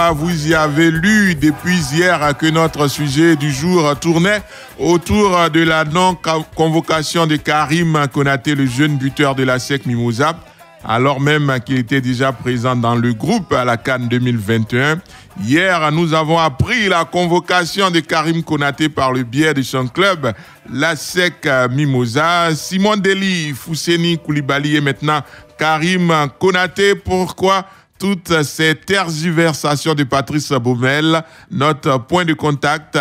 Vous y avez lu depuis hier que notre sujet du jour tournait autour de la non-convocation de Karim Konaté, le jeune buteur de la SEC Mimosa, alors même qu'il était déjà présent dans le groupe à la CAN 2021. Hier, nous avons appris la convocation de Karim Konaté par le biais de son club, la SEC Mimosa. Simon Deli, Fousseni Koulibaly et maintenant Karim Konaté. Pourquoi toutes ces tergiversations de Patrice Baumel? Notre point de contact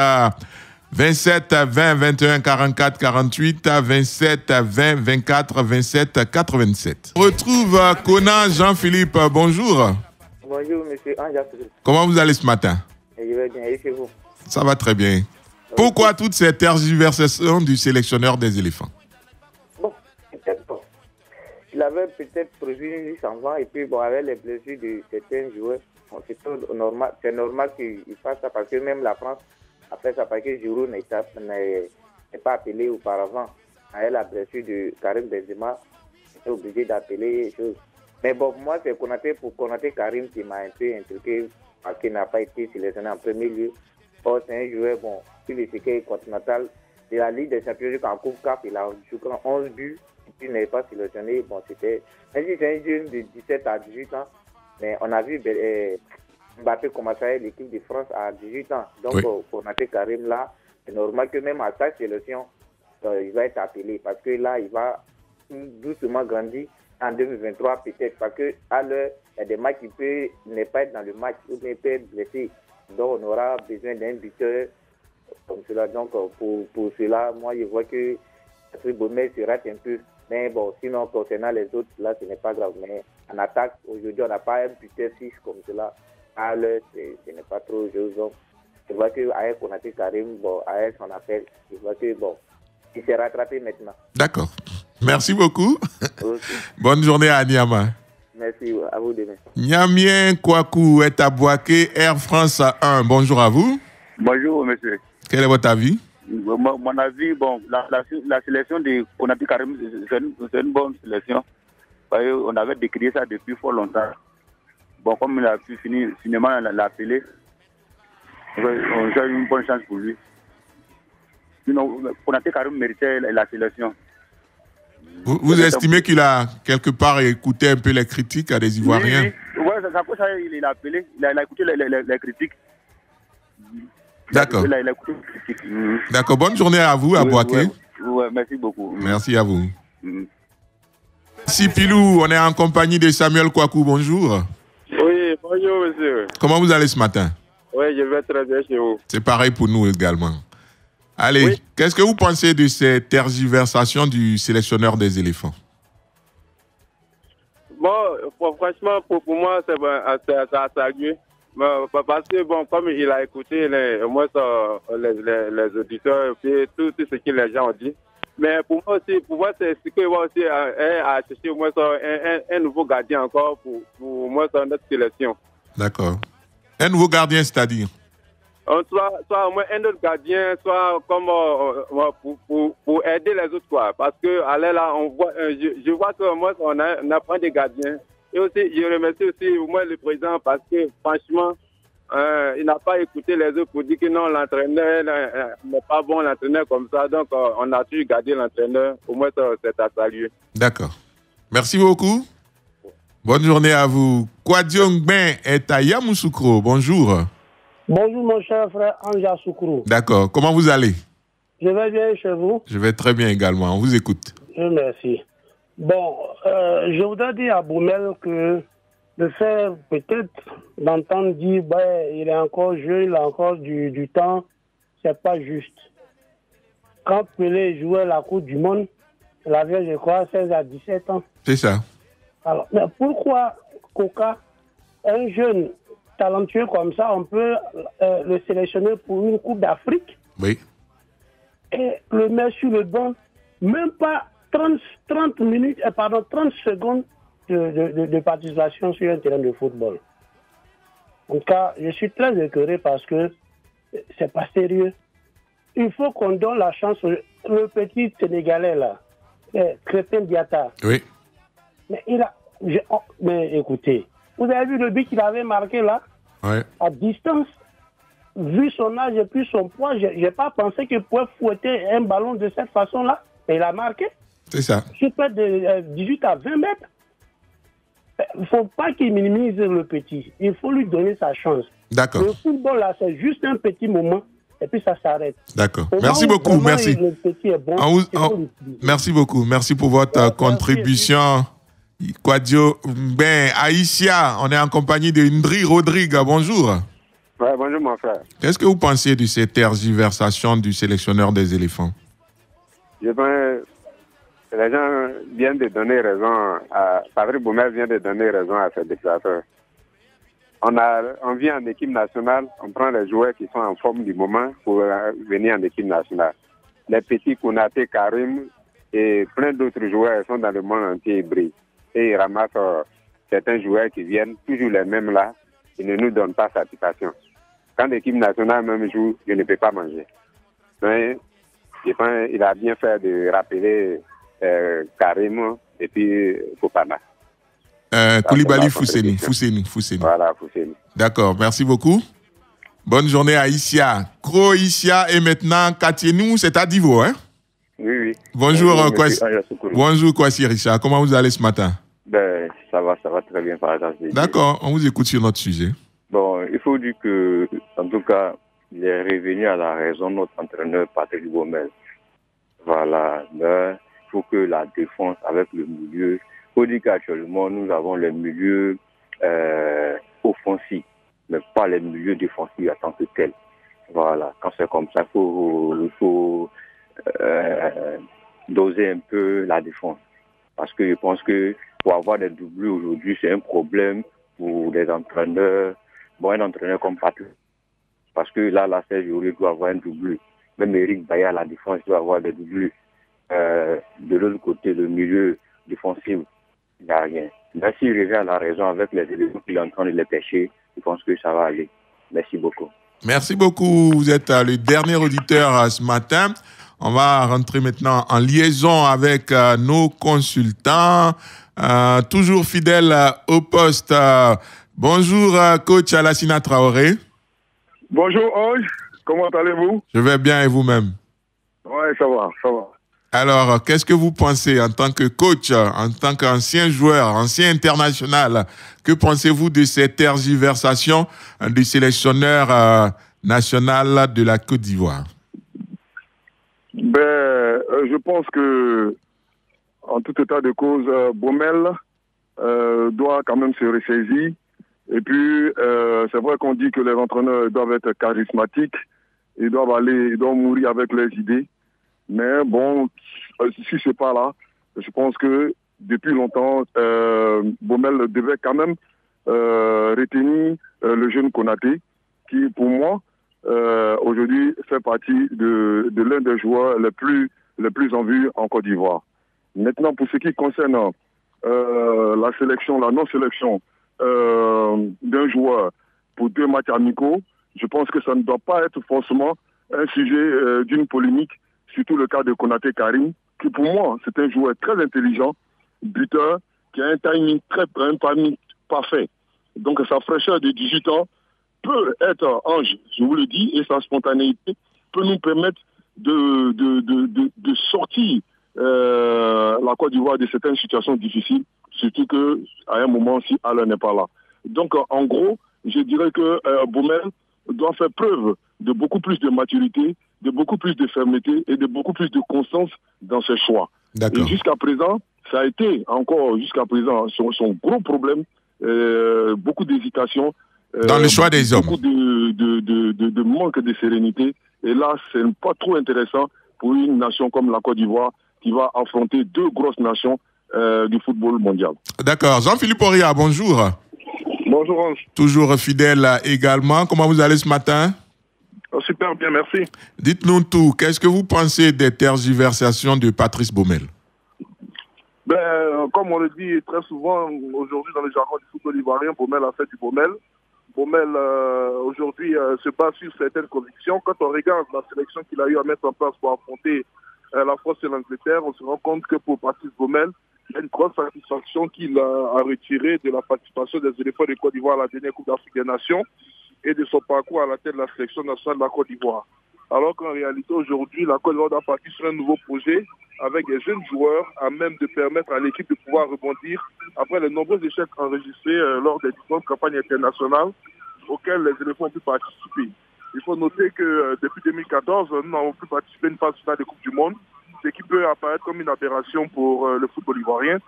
27 20 21 44 48 27 20 24 27 87. On retrouve Conan Jean-Philippe. Bonjour. Bonjour, monsieur Anja. Comment vous allez ce matin? Je vais bien, et chez vous? Ça va très bien. Pourquoi toutes ces tergiversations du sélectionneur des éléphants? Bon, peut-être pas. Il avait peut-être prévu s'en va et puis bon, avec les blessures de certains joueurs, bon, c'est normal qu'il fasse ça parce que même la France a fait ça parce que Giroud n'est pas appelé auparavant. Avec la blessure de Karim Benzema, il était obligé d'appeler les choses. Mais bon, moi, c'est Konaté pour Konaté Karim qui m'a un peu intrigué parce qu'il n'a pas été sélectionné en premier lieu. Or, c'est un joueur, bon, sur le circuit continental de la Ligue des Champions en Coupe CAF, il a joué 11 buts. Il n'est pas sélectionné. Bon, c'était. Même si c'est un jeune de 17 à 18 ans, mais on a vu Mbappé commencer avec l'équipe de France à 18 ans. Donc, oui, pour Konaté Karim, là, c'est normal que même à sa sélection, il va être appelé. Parce que là, il va doucement grandir en 2023, peut-être. Parce qu'à l'heure, il y a des matchs qui peuvent ne pas être dans le match ou bien peut être blessé. Donc, on aura besoin d'un buteur comme cela. Donc, pour cela, moi, je vois que Patrice Baumel se rate un peu. Mais bon, sinon, concernant les autres, là, ce n'est pas grave. Mais en attaque, aujourd'hui, on n'a pas un buteur fixe comme cela. À l'heure, ce n'est pas trop juste. Donc, je vois qu'avec Konaté Karim, bon, avec son appel, je vois que, bon, il s'est rattrapé maintenant. D'accord. Merci beaucoup. Okay. Bonne journée à Niama. Merci, à vous demain. Niamien Kouakou est à Boaké, Air France 1. Bonjour à vous. Bonjour, monsieur. Quel est votre avis? Mon avis, bon, la sélection de Konaté Karim, c'est une bonne sélection. On avait décrié ça depuis fort longtemps. Bon, comme il a pu finir, finalement, l'appeler, on a eu une bonne chance pour lui. Sinon, Konaté Karim méritait la sélection. Vous estimez qu'il a quelque part écouté un peu les critiques à des Ivoiriens? Oui, c'est pour ça qu'il a appelé, il a écouté les critiques. D'accord. D'accord. Bonne journée à vous, à Boaké. Oui, merci beaucoup. Merci à vous. Si Pilou, on est en compagnie de Samuel Kouakou. Bonjour. Oui, bonjour, monsieur. Comment vous allez ce matin? Oui, je vais très bien chez vous. C'est pareil pour nous également. Allez, oui. Qu'est-ce que vous pensez de ces tergiversations du sélectionneur des éléphants? Bon, franchement, pour moi, c'est à saluer. Parce que, bon, comme il a écouté les auditeurs et tout ce que les gens ont dit. Mais pour moi, c'est ce qu'il va aussi à chercher au moins un nouveau gardien encore pour moi, notre sélection. D'accord. Un nouveau gardien, c'est-à-dire? Soit au moins un autre gardien, soit comme pour aider les autres, quoi. Parce que là, on voit, je vois que moi, on apprend des gardiens. Et aussi, je remercie aussi au moins le président parce que franchement, il n'a pas écouté les autres pour dire que non, l'entraîneur n'est pas bon, l'entraîneur comme ça. Donc, on a dû garder l'entraîneur. Au moins, c'est à saluer. D'accord. Merci beaucoup. Bonne journée à vous. Kwadiong Ben est à Yamoussoukro. Bonjour. Bonjour mon cher frère Anja Soukrou. D'accord. Comment vous allez? Je vais bien chez vous. Je vais très bien également. On vous écoute. Je vous remercie. Bon, je voudrais dire à Baumel que le fait peut-être d'entendre dire il est encore jeune, il a encore du temps, c'est pas juste. Quand Pelé jouait la Coupe du Monde, il avait, je crois, 16 à 17 ans. C'est ça. Alors, mais pourquoi Coca, un jeune talentueux comme ça, on peut le sélectionner pour une Coupe d'Afrique? Oui. Et le mettre sur le banc, même pas 30 secondes de participation sur un terrain de football. En tout cas, je suis très écœuré parce que c'est pas sérieux. Il faut qu'on donne la chance le petit Sénégalais là, Crépin Diatta. Oui. Mais mais écoutez, vous avez vu le but qu'il avait marqué là? Ouais. À distance, vu son âge et puis son poids, je n'ai pas pensé qu'il pouvait fouetter un ballon de cette façon-là. Et il a marqué. C'est ça. Sur près de 18 à 20 mètres. Il ne faut pas qu'il minimise le petit. Il faut lui donner sa chance. D'accord. Le football, là, c'est juste un petit moment et puis ça s'arrête. D'accord. Merci beaucoup. Merci. Le petit est bon, merci beaucoup. Merci pour votre contribution. Quadio, ben, Aïssia, on est en compagnie de Ndri Rodrigue. Bonjour. Ouais, bonjour, mon frère. Qu'est-ce que vous pensez de cette tergiversation du sélectionneur des éléphants? Je pense les gens viennent de donner raison à... Patrick Baumel vient de donner raison à ses dictateurs. On vient en équipe nationale, on prend les joueurs qui sont en forme du moment pour venir en équipe nationale. Les petits Konaté, Karim et plein d'autres joueurs sont dans le monde entier, ils brillent. Et ils ramassent certains joueurs qui viennent, toujours les mêmes là, ils ne nous donnent pas satisfaction. Quand l'équipe nationale même joue, je ne peux pas manger. Mais je pense qu'il a bien fait de rappeler Karim et puis Fofana. Koulibaly, Fousseni. Voilà, Fousseni. D'accord, merci beaucoup. Bonne journée à Issia. Croatia et maintenant Katienou, c'est à Divo, hein? Oui. Bonjour, bonjour, Kwasi Richard. Comment vous allez ce matin? Ben, ça va très bien, par exemple. D'accord, on vous écoute sur notre sujet. Bon, il faut dire que, en tout cas, il est revenu à la raison, notre entraîneur Patrick Baumel. Voilà, mais il faut que la défense avec le milieu, il faut dire qu'actuellement, nous avons les milieux offensifs, mais pas les milieux défensifs en tant que tels. Voilà, quand c'est comme ça, il faut doser un peu la défense. Parce que je pense que pour avoir des doublures aujourd'hui, c'est un problème pour les entraîneurs. Bon, un entraîneur comme Patrick, parce que là, la Serge Aurier doit avoir un doublure. Même Eric Bailly à la défense doit avoir des doublures. De l'autre côté, le milieu défensif, il n'y a rien. Là, s'il revient à la raison avec les éléments qu'il est en train de les pêcher, je pense que ça va aller. Merci beaucoup. Merci beaucoup. Vous êtes le dernier auditeur ce matin. On va rentrer maintenant en liaison avec nos consultants, toujours fidèles au poste. Bonjour, coach Alassina Traoré. Bonjour, Ange. Comment allez-vous? Je vais bien et vous-même? Oui, ça va. Alors, qu'est-ce que vous pensez en tant que coach, en tant qu'ancien joueur, ancien international? Que pensez-vous de cette tergiversation du sélectionneur national de la Côte d'Ivoire? Je pense que, en tout état de cause, Baumel doit quand même se ressaisir. Et puis, c'est vrai qu'on dit que les entraîneurs doivent être charismatiques, ils doivent mourir avec leurs idées. Mais bon, si c'est pas là, je pense que depuis longtemps, Baumel devait quand même retenir le jeune Konaté, qui, pour moi, aujourd'hui fait partie de l'un des joueurs les plus en vue en Côte d'Ivoire. Maintenant, pour ce qui concerne la non-sélection d'un joueur pour 2 matchs amicaux, je pense que ça ne doit pas être forcément un sujet d'une polémique, surtout le cas de Konaté Karim, qui pour moi, c'est un joueur très intelligent, buteur, qui a un timing parfait. Donc sa fraîcheur de 18 ans peut être, Ange, je vous le dis, et sa spontanéité peut nous permettre de sortir la Côte d'Ivoire de certaines situations difficiles, surtout qu'à un moment, si Alain n'est pas là. Donc, en gros, je dirais que Baumel doit faire preuve de beaucoup plus de maturité, de beaucoup plus de fermeté et de beaucoup plus de constance dans ses choix. Et jusqu'à présent, ça a été encore jusqu'à présent son gros problème, beaucoup d'hésitation. Dans le choix des hommes. Beaucoup de manque de sérénité. Et là, c'est pas trop intéressant pour une nation comme la Côte d'Ivoire qui va affronter 2 grosses nations du football mondial. D'accord. Jean-Philippe Auriat, bonjour. Bonjour, Ange. Toujours fidèle également. Comment vous allez ce matin? Super bien, merci. Dites-nous tout. Qu'est-ce que vous pensez des tergiversations de Patrice Baumel? Comme on le dit très souvent aujourd'hui dans le jargon du football ivoirien, Baumel a fait du Baumel. Baumel, aujourd'hui, se base sur certaines convictions. Quand on regarde la sélection qu'il a eu à mettre en place pour affronter la France et l'Angleterre, on se rend compte que pour Patrice Baumel, Il y a une grosse satisfaction qu'il a retirée de la participation des éléphants de Côte d'Ivoire à la dernière Coupe d'Afrique des Nations et de son parcours à la tête de la sélection nationale de la Côte d'Ivoire. Alors qu'en réalité, aujourd'hui, la Côte d'Ivoire doit partir sur un nouveau projet avec des jeunes joueurs à même de permettre à l'équipe de pouvoir rebondir après les nombreux échecs enregistrés lors des différentes campagnes internationales auxquelles les éléphants ont pu participer. Il faut noter que depuis 2014, nous n'avons plus participé à une phase finale de Coupe du Monde, ce qui peut apparaître comme une aberration pour le football ivoirien.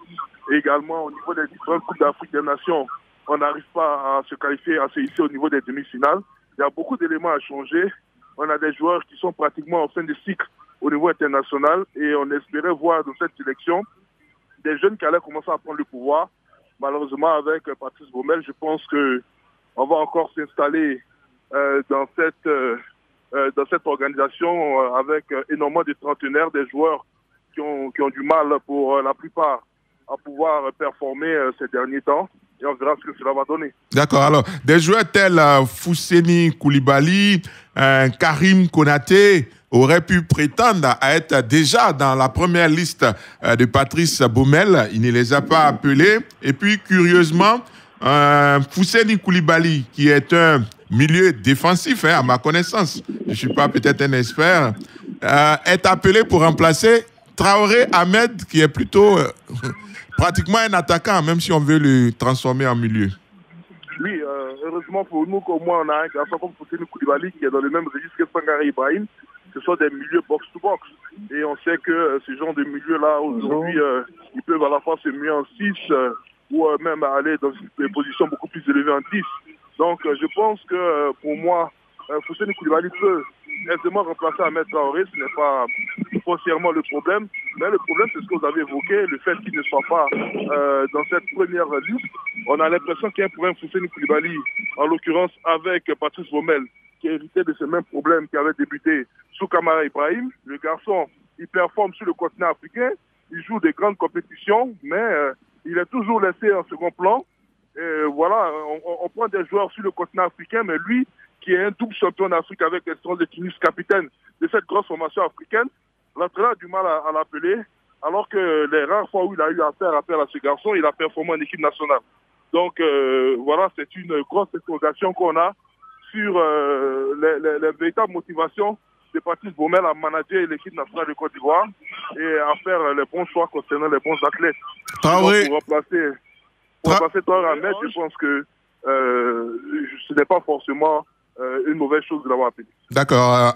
Et également, au niveau des différentes Coupes d'Afrique des Nations, on n'arrive pas à se qualifier, à se hisser au niveau des demi-finales. Il y a beaucoup d'éléments à changer. On a des joueurs qui sont pratiquement en fin de cycle au niveau international et on espérait voir dans cette sélection des jeunes qui allaient commencer à prendre le pouvoir. Malheureusement, avec Patrice Baumel, je pense qu'on va encore s'installer dans cette organisation avec énormément de trentenaires, des joueurs qui ont du mal pour la plupart à pouvoir performer ces derniers temps. Et on verra ce que cela va donner. D'accord. Alors, des joueurs tels Fousseni Koulibaly, Karim Konaté auraient pu prétendre à être déjà dans la première liste de Patrice Baumel. Il ne les a pas appelés. Et puis, curieusement, Fousseni Koulibaly, qui est un milieu défensif, à ma connaissance, je ne suis pas peut-être un expert, est appelé pour remplacer Traoré Ahmed, qui est plutôt pratiquement un attaquant, même si on veut le transformer en milieu. Oui, heureusement pour nous qu'au moins on a un garçon comme Fousseni Koulibaly qui est dans le même registre que Sangaré Ibrahim. Ce sont des milieux box-to-box. Et on sait que ce genre de milieux-là, aujourd'hui, ils peuvent à la fois se muer en 6 ou même aller dans des positions beaucoup plus élevées en 10. Donc je pense que pour moi, Fousseni Koulibaly peut aisément remplacer Ahmed Traoré, ce n'est pas foncièrement le problème. Mais le problème, c'est ce que vous avez évoqué, le fait qu'il ne soit pas dans cette première liste. On a l'impression qu'il y a un problème Fousseni Koulibaly, en l'occurrence avec Patrice Baumel, qui a hérité de ce même problème qui avait débuté sous Kamara Ibrahim. Le garçon, il performe sur le continent africain, il joue des grandes compétitions, mais il est toujours laissé en second plan. Et voilà, on prend des joueurs sur le continent africain, mais lui, qui est un double champion d'Afrique avec l'Espérance de Tunis, capitaine de cette grosse formation africaine, l'entraîneur a du mal à l'appeler, alors que les rares fois où il a eu à faire appel à ce garçon, il a performé en équipe nationale. Donc voilà, c'est une grosse interrogation qu'on a sur les véritables motivations de Patrice Baumel à manager l'équipe nationale de Côte d'Ivoire et à faire les bons choix concernant les bons athlètes. Traoré. Pour remplacer Traoré Ahmed, je pense que ce n'est pas forcément une mauvaise chose de l'avoir appelé. D'accord.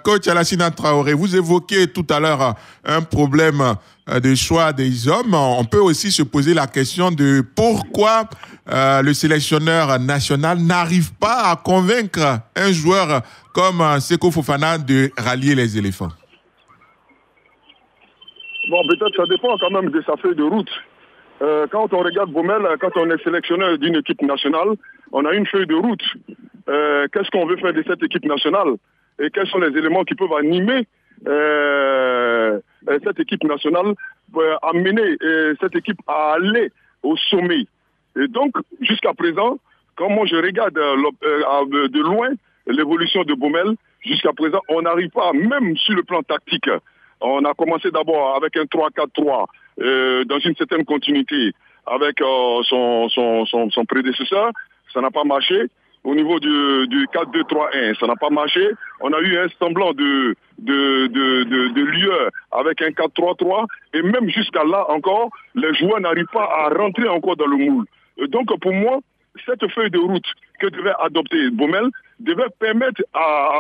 Coach Alassina Traoré, vous évoquez tout à l'heure un problème de choix des hommes. On peut aussi se poser la question de pourquoi le sélectionneur national n'arrive pas à convaincre un joueur comme Seko Fofana de rallier les éléphants. Bon, peut-être ça dépend quand même de sa feuille de route. Quand on regarde Baumel, quand on est sélectionneur d'une équipe nationale, on a une feuille de route. Qu'est-ce qu'on veut faire de cette équipe nationale et quels sont les éléments qui peuvent animer cette équipe nationale, amener cette équipe à aller au sommet. Et donc, jusqu'à présent, quand moi je regarde de loin l'évolution de Baumel, jusqu'à présent, on n'arrive pas, même sur le plan tactique. On a commencé d'abord avec un 3-4-3 dans une certaine continuité avec son prédécesseur. Ça n'a pas marché. Au niveau du 4-2-3-1, ça n'a pas marché. On a eu un semblant de lueur avec un 4-3-3. Et même jusqu'à là encore, les joueurs n'arrivent pas à rentrer encore dans le moule. Donc pour moi, cette feuille de route que devait adopter Baumel devait permettre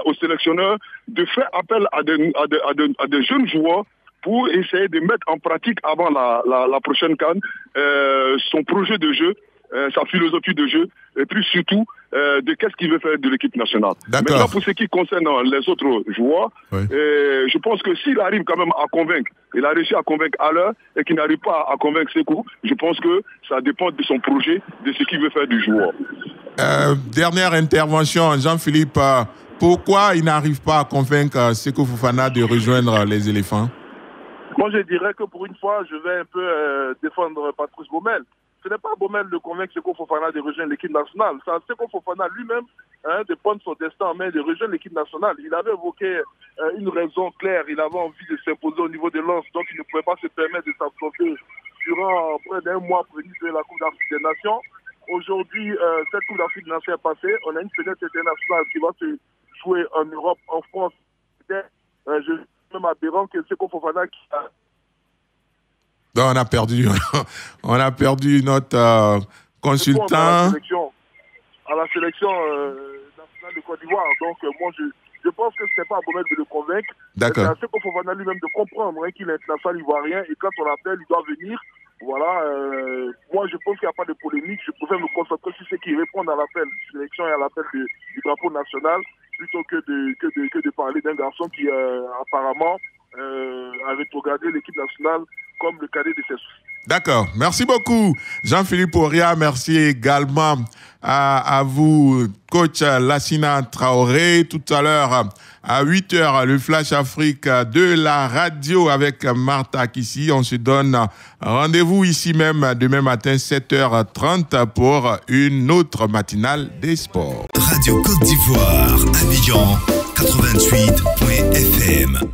aux sélectionneurs de faire appel à des jeunes joueurs pour essayer de mettre en pratique avant la prochaine CAN son projet de jeu, sa philosophie de jeu, et puis surtout de qu'est-ce qu'il veut faire de l'équipe nationale. Maintenant, pour ce qui concerne les autres joueurs, oui. Je pense que s'il arrive quand même à convaincre, il a réussi à convaincre à l'heure et qu'il n'arrive pas à convaincre Sekou, je pense que ça dépend de son projet, de ce qu'il veut faire du joueur. Dernière intervention, Jean-Philippe, pourquoi il n'arrive pas à convaincre Seko Fofana de rejoindre les éléphants? Moi, je dirais que pour une fois, je vais un peu défendre Patrice Baumel. Ce n'est pas Baumel de convaincre Seko Fofana de rejoindre l'équipe nationale. C'est Seko Fofana lui-même de prendre son destin en main, de rejoindre l'équipe nationale. Il avait évoqué une raison claire. Il avait envie de s'imposer au niveau de Lens, donc il ne pouvait pas se permettre de s'absorber durant près d'un mois prévu de la Coupe d'Afrique des Nations. Aujourd'hui, cette Coupe d'Afrique des Nations est passée. On a une fenêtre internationale qui va se jouer en Europe, en France. Je suis même aberrant que Seko Fofana qui a... Non, on a perdu notre consultant. À la sélection nationale de Côte d'Ivoire. Donc, moi, je pense que ce n'est pas à Boumel de le convaincre. D'accord. C'est à Seko Fofana lui-même de comprendre qu'il est international ivoirien et quand on l'appelle, il doit venir. Voilà. Moi, je pense qu'il n'y a pas de polémique. Je préfère me concentrer sur ceux qui répondent à l'appel de sélection et à l'appel du drapeau national plutôt que de parler d'un garçon qui, apparemment, avait regardé l'équipe nationale comme le cadet de ses soucis. D'accord. Merci beaucoup, Jean-Philippe Oria. Merci également à vous, coach Lassina Traoré. Tout à l'heure, à 8h, le Flash Afrique de la radio avec Martha Kissi. On se donne rendez-vous ici même demain matin, 7h30 pour une autre matinale des sports. Radio Côte d'Ivoire, Abidjan, 88.fm.